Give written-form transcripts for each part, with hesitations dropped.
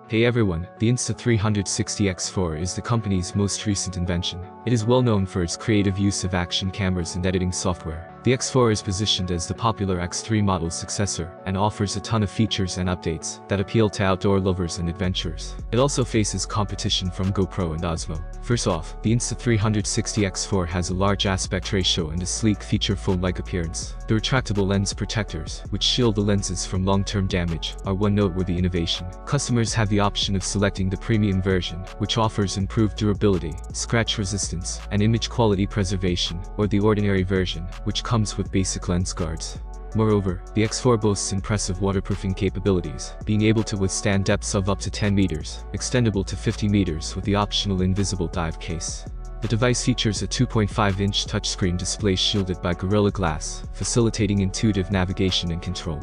Hey everyone, the Insta360 X4 is the company's most recent invention. It is well known for its creative use of action cameras and editing software. The X4 is positioned as the popular X3 model's successor and offers a ton of features and updates that appeal to outdoor lovers and adventurers. It also faces competition from GoPro and Osmo. First off, the Insta360 X4 has a large aspect ratio and a sleek feature phone-like appearance. The retractable lens protectors, which shield the lenses from long-term damage, are one noteworthy innovation. Customers have the option of selecting the premium version, which offers improved durability, scratch resistance, and image quality preservation, or the ordinary version, which comes with basic lens guards. Moreover, the X4 boasts impressive waterproofing capabilities, being able to withstand depths of up to 10 meters, extendable to 50 meters with the optional invisible dive case. The device features a 2.5-inch touchscreen display shielded by Gorilla Glass, facilitating intuitive navigation and control.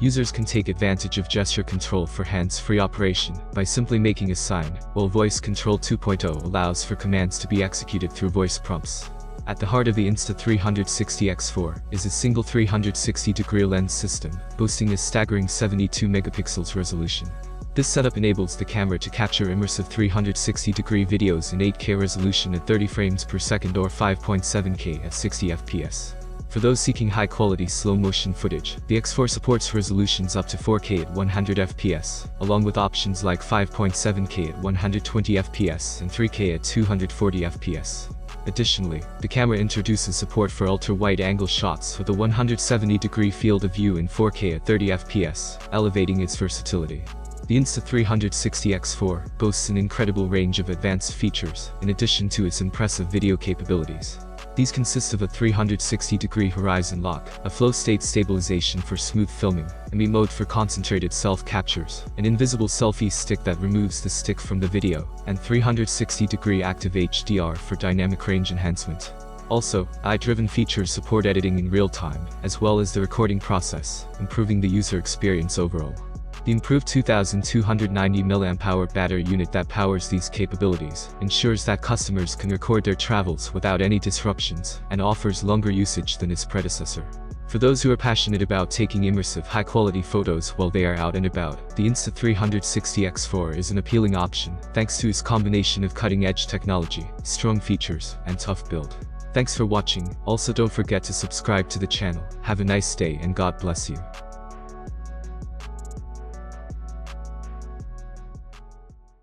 Users can take advantage of gesture control for hands-free operation by simply making a sign, while Voice Control 2.0 allows for commands to be executed through voice prompts. At the heart of the Insta360 X4 is a single 360-degree lens system, boasting a staggering 72 megapixels resolution. This setup enables the camera to capture immersive 360-degree videos in 8K resolution at 30 frames per second or 5.7K at 60 FPS. For those seeking high-quality slow-motion footage, the X4 supports resolutions up to 4K at 100 FPS, along with options like 5.7K at 120 FPS and 3K at 240 FPS. Additionally, the camera introduces support for ultra-wide-angle shots with a 170-degree field of view in 4K at 30 FPS, elevating its versatility. The Insta360 X4 boasts an incredible range of advanced features, in addition to its impressive video capabilities. These consist of a 360-degree horizon lock, a flow-state stabilization for smooth filming, a ME mode for concentrated self-captures, an invisible selfie stick that removes the stick from the video, and 360-degree active HDR for dynamic range enhancement. Also, AI-driven features support editing in real time, as well as the recording process, improving the user experience overall. The improved 2290 mAh battery unit that powers these capabilities ensures that customers can record their travels without any disruptions and offers longer usage than its predecessor. For those who are passionate about taking immersive, high-quality photos while they are out and about, the Insta360 X4 is an appealing option thanks to its combination of cutting-edge technology, strong features, and tough build. Thanks for watching. Also, don't forget to subscribe to the channel. Have a nice day and God bless you.